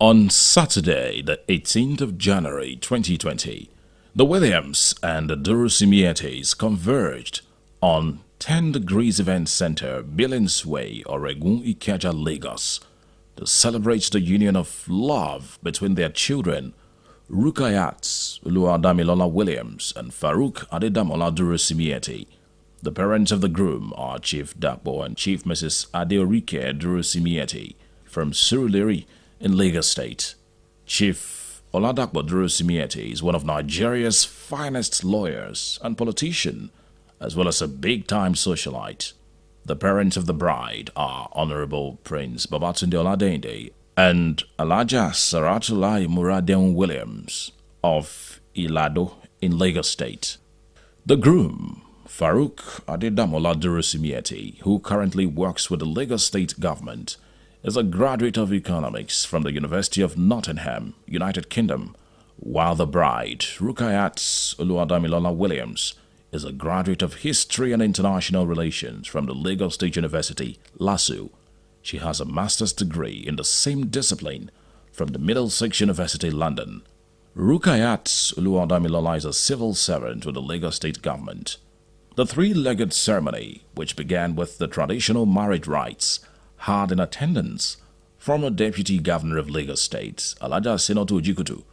On Saturday, the 18th of January 2020, the Williams and the Durisinmi converged on 10 Degrees Event Center, Billings Way, Oregun, Ikeja, Lagos, to celebrate the union of love between their children, Rukayat, Oluwadamilola Williams, and Farouk Adedamola Durisinmi. The parents of the groom are Chief Dakbo and Chief Mrs. Adeorike Durisinmi from Surulere in Lagos State. Chief Oladakbo Durisinmi is one of Nigeria's finest lawyers and politician, as well as a big-time socialite. The parents of the bride are Honorable Prince Babatunde Oladende and Alaja Saratulai Muraden Williams of Ilado in Lagos State. The groom, Farouk Adedamola Durisinmi, who currently works with the Lagos State government, is a graduate of economics from the University of Nottingham, United Kingdom, while the bride, Rukayat Oluwadamilola Williams, is a graduate of history and international relations from the Lagos State University, LASU. She has a master's degree in the same discipline from the Middlesex University, London. Rukayat Oluwadamilola is a civil servant with the Lagos State government. The three-legged ceremony, which began with the traditional marriage rites, had in attendance former Deputy Governor of Lagos State, Alaja Sinotu Ojikutu,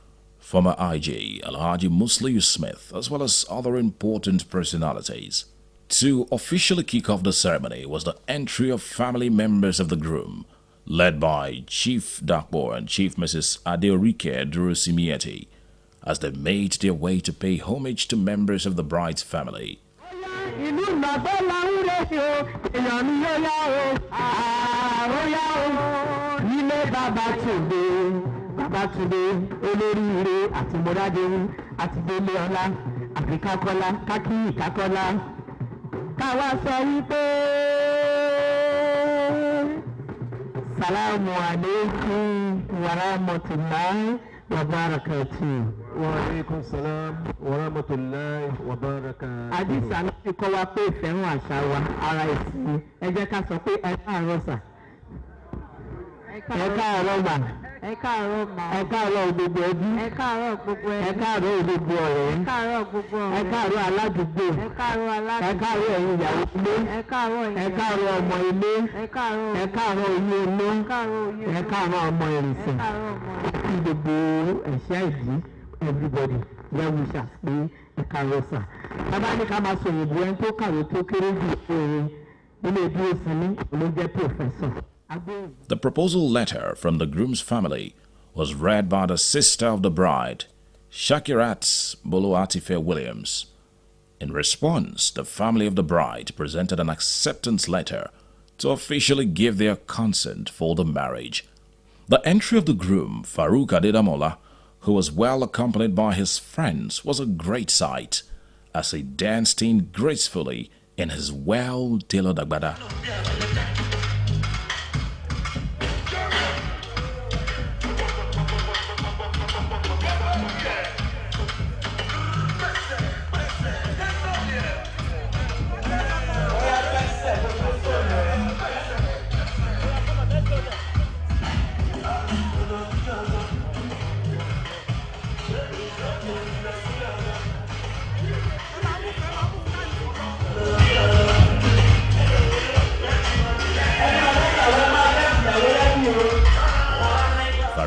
former IG, Alhaji Musliu Smith, as well as other important personalities. To officially kick off the ceremony was the entry of family members of the groom, led by Chief Dakbo and Chief Mrs. Adeorike Durisinmi, as they made their way to pay homage to members of the bride's family. Salamu alaikum wa rahmatullahi wa barakatuh. Wa alaikum salam wa rahmatullahi wa barakatuh. Àdìsá ló ti kọ́ wa pé ìfẹ́ràn àṣà wa ara ìsinmi. Ẹ jẹ́ ká sọ pé ẹ káàárọ̀ sà. Ẹ káàárọ̀ mà. Ẹ káàárọ̀ mà. Ẹ káàárọ̀ gbogbo ẹbí. Ẹ káàárọ̀ gbogbo ẹbí. Ẹ káàárọ̀ gbogbo ọ̀rẹ́. Ẹ káàárọ̀ gbogbo ọ̀rẹ́. Ẹ káàárọ̀ aládùúgbò. Ẹ káàárọ̀ aládùúgbò. Ẹ káàárọ̀ ẹ̀yin ìyàwó ilé. Ẹ káàárọ̀ ìyàwó. Ẹ káàárọ̀ ọmọ ilé. Ẹ káàárọ̀. Ẹ káàárọ̀ ilé ilé. Ẹ káàárọ̀ oyè. Ẹ káàárọ̀ ọmọ ìrìnsẹ̀. Ẹ káàárọ̀ ọmọ ìrìnsẹ̀. Kí gbogbo ẹ̀ṣẹ́ ìdí everybody well wishers pé ẹ káàárọ̀ sà. Bàbá ní ká máa sọ òyìnbó ẹni tó kàwé tó kéré jù orin nílé Durisinmi ló jẹ́ professor. The proposal letter from the groom's family was read by the sister of the bride, Shakirat Boluatife Williams. In response, the family of the bride presented an acceptance letter to officially give their consent for the marriage. The entry of the groom, Farouk Adedamola, who was well accompanied by his friends, was a great sight as he danced in gracefully in his well-tailored agbada.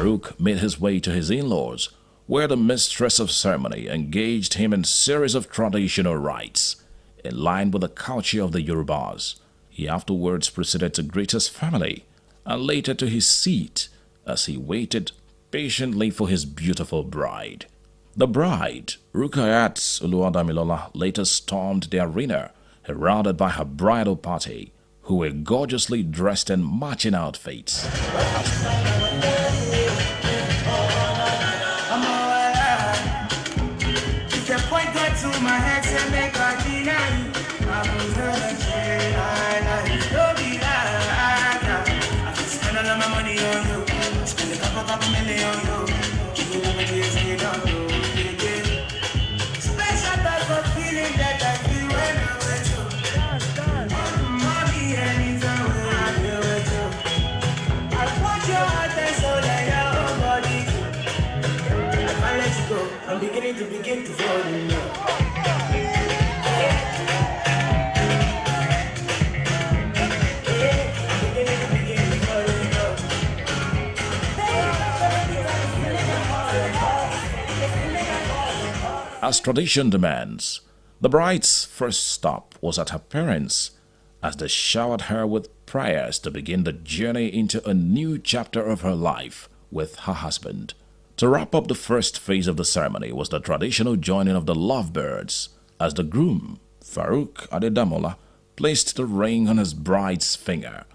Farouk made his way to his in-laws, where the mistress of ceremony engaged him in a series of traditional rites, in line with the culture of the Yorubas. He afterwards proceeded to greet his family and later to his seat as he waited patiently for his beautiful bride. The bride, Rukayat Oluwadamilola, later stormed the arena, heralded by her bridal party, who were gorgeously dressed in matching outfits. begin to fall in love. As tradition demands, the bride's first stop was at her parents as they showered her with prayers to begin the journey into a new chapter of her life with her husband. To wrap up the first phase of the ceremony was the traditional joining of the lovebirds as the groom, Farouk Oluwadamilola, placed the ring on his bride's finger.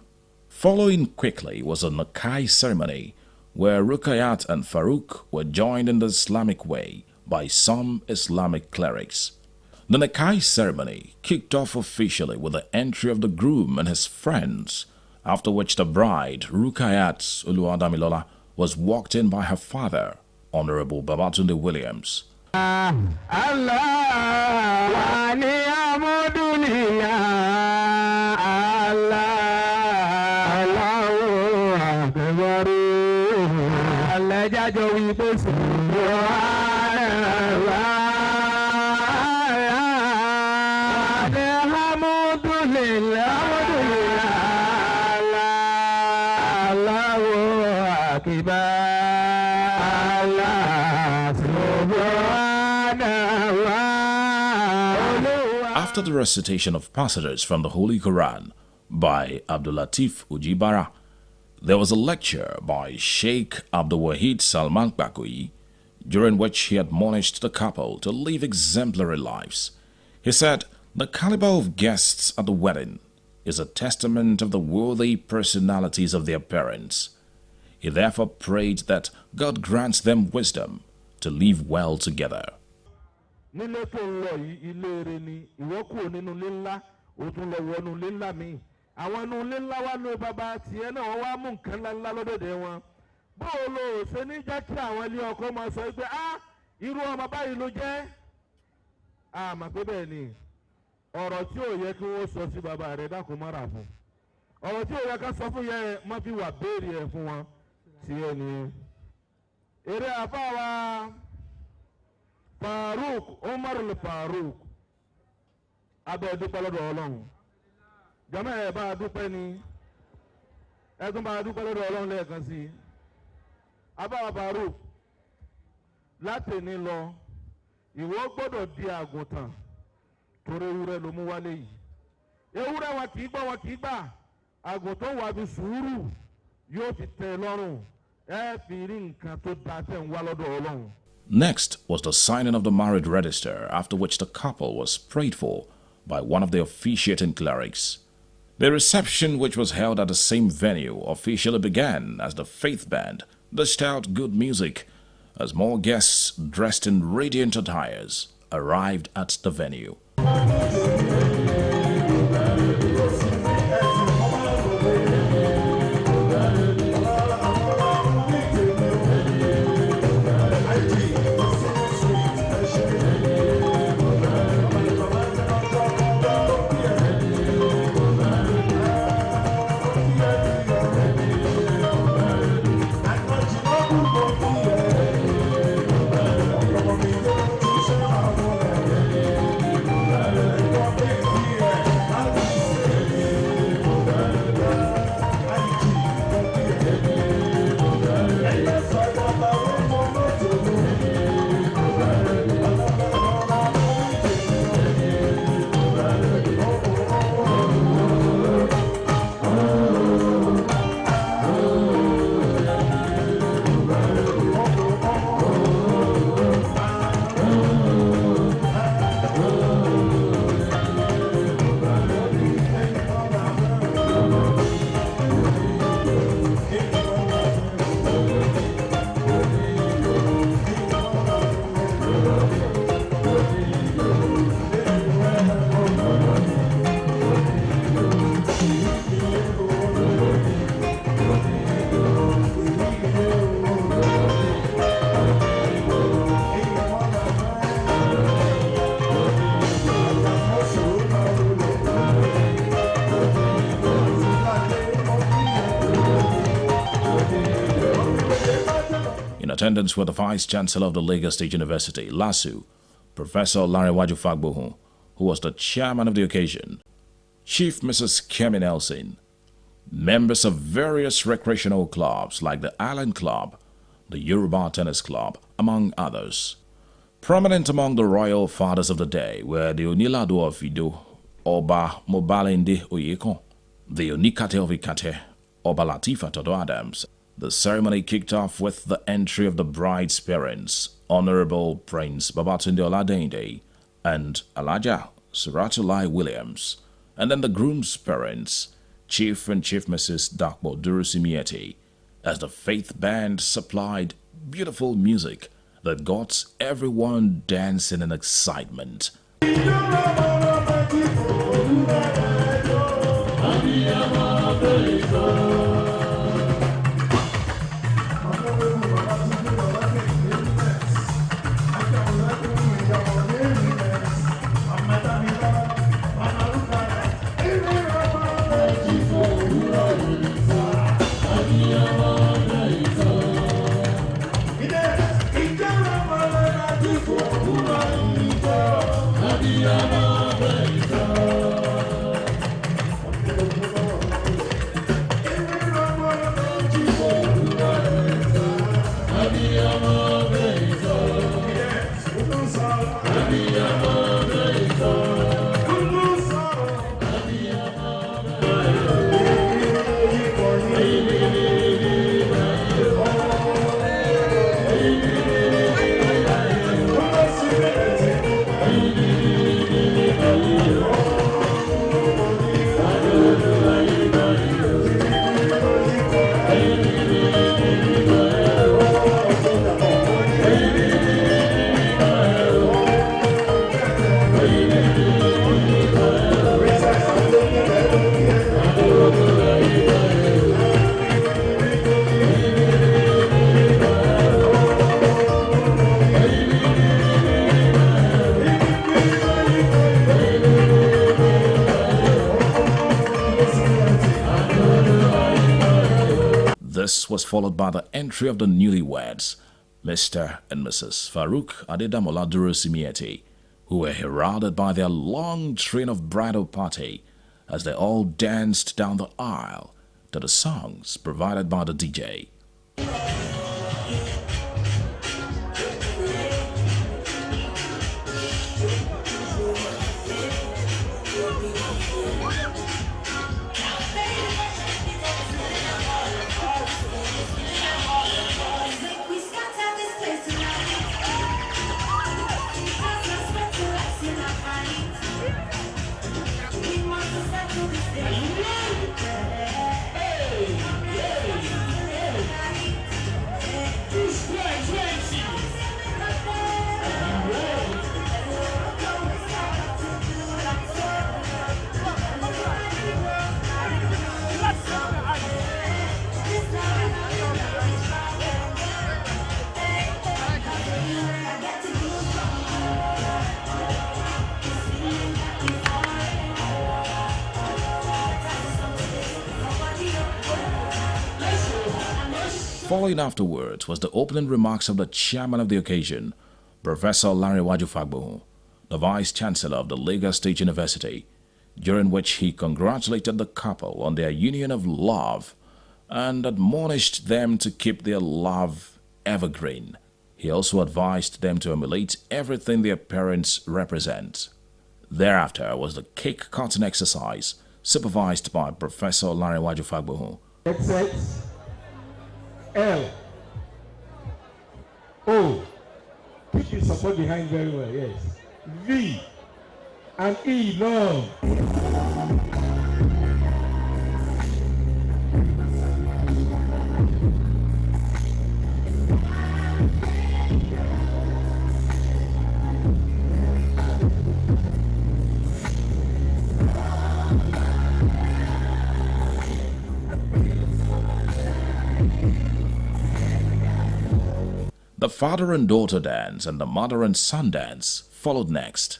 Following quickly was a Nikkai ceremony where Rukayat and Farouk were joined in the Islamic way by some Islamic clerics. The Nikkai ceremony kicked off officially with the entry of the groom and his friends, after which the bride, Rukayat Oluwadamilola, was walked in by her father, Honorable Babatunde Williams. After the recitation of passages from the Holy Quran by Abdulatif Ujibara, there was a lecture by Sheikh Abdul Wahid Salman Bakui, during which he admonished the couple to live exemplary lives. He said, "The caliber of guests at the wedding is a testament of the worthy personalities of their parents." He therefore prayed that God grants them wisdom to live well together. Nílé tó ń lọ yìí ilé rẹ ni ìwọ kúrò nínú ilé ńlá ó tún lọ wọnú ilé ńlá mi àwọn inú ilé ńlá wa ló bàbá tiẹ̀ náà wọ́n wá mú nǹkan ńláńlá lọ́dọ̀dẹ̀ wọn bóò ló ṣe ní jẹ́ kí àwọn ilé ọkọ máa sọ pé irú ọmọ báyìí ló jẹ́ àmọ́ pé bẹ́ẹ̀ ni ọ̀rọ̀ tí ò yẹ kí wọ́n sọ sí bàbá rẹ̀ dákun má rà fún ọ̀rọ̀ tí ò yẹ ká sọ fún yẹn má fi wà béèrè ẹ̀ fún wọn tiẹ̀ ni eré àfáwà Farouk Umar Farouk abẹ́ dúpẹ́ lọ́dọ̀ Ọlọ́run jàmá ẹ̀ bá dúpẹ́ ni ẹ̀tún bá dúpẹ́ lọ́dọ̀ Ọlọ́run lẹ́ẹ̀kan sí i abáwa Farouk látẹ̀ni lọ ìwọ gbọ́dọ̀ di àgùntàn torí ewúrẹ́ ló mú wálé yìí ewúrẹ́ wọn kì í gbọ́ wọn kì í gbà àgùntàn wà bí sùúrù yóò fi tẹ́ lọ́rùn ẹ fi rí nǹkan tó dáa tẹ̀ ń wá lọ́dọ̀ Ọlọ́run. Next was the signing of the marriage register, after which the couple was prayed for by one of the officiating clerics. The reception, which was held at the same venue, officially began as the faith band dished out good music as more guests dressed in radiant attires arrived at the venue. attendance were the Vice Chancellor of the Lagos State University, LASU, Professor Lanrewaju Fagbohun, who was the chairman of the occasion, Chief Mrs. Kemi Nelson, members of various recreational clubs like the Island Club, the Yoruba Tennis Club, among others. Prominent among the royal fathers of the day were the Onilado of Ido, Oba Mobalende Oyekon, the Onikate of Ikate, Oba Latifa Todo Adams. The ceremony kicked off with the entry of the bride's parents, Honorable Prince Babatunde Oladende and Alaja Suratulai Williams, and then the groom's parents, Chief and Chief Mrs. Dakbo Durisinmi, as the faith band supplied beautiful music that got everyone dancing in excitement. This was followed by the entry of the newlyweds, Mr. and Mrs. Farouk Adedamola Durisinmi, who were heralded by their long train of bridal party as they all danced down the aisle to the songs provided by the DJ. Following afterwards was the opening remarks of the chairman of the occasion, Professor Lanrewaju Fagbohun, the Vice Chancellor of the Lagos State University, during which he congratulated the couple on their union of love and admonished them to keep their love evergreen. He also advised them to emulate everything their parents represent. Thereafter was the cake cutting exercise, supervised by Professor Lanrewaju Fagbohun. XX, L, O, keep the support behind very well, yes. V, and E, long. The father and daughter dance and the mother and son dance followed next.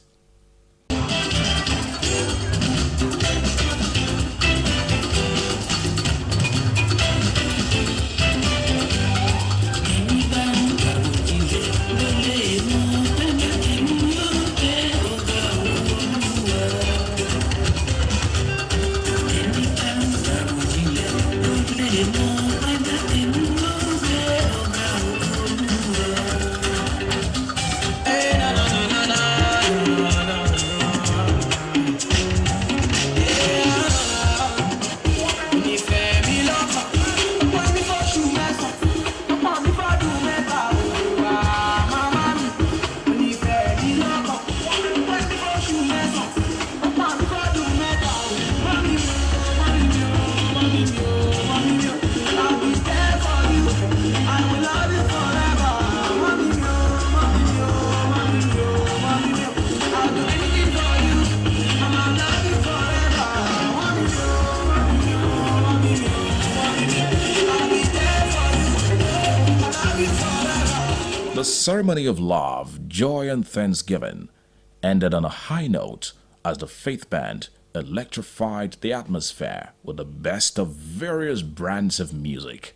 ceremony of love, joy, and thanksgiving ended on a high note as the faith band electrified the atmosphere with the best of various brands of music.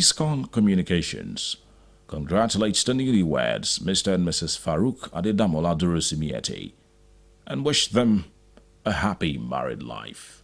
Biscon Communications congratulates the newlyweds, Mr. and Mrs. Farouk Oluwadamilola Durisinmi Etti, and wish them a happy married life.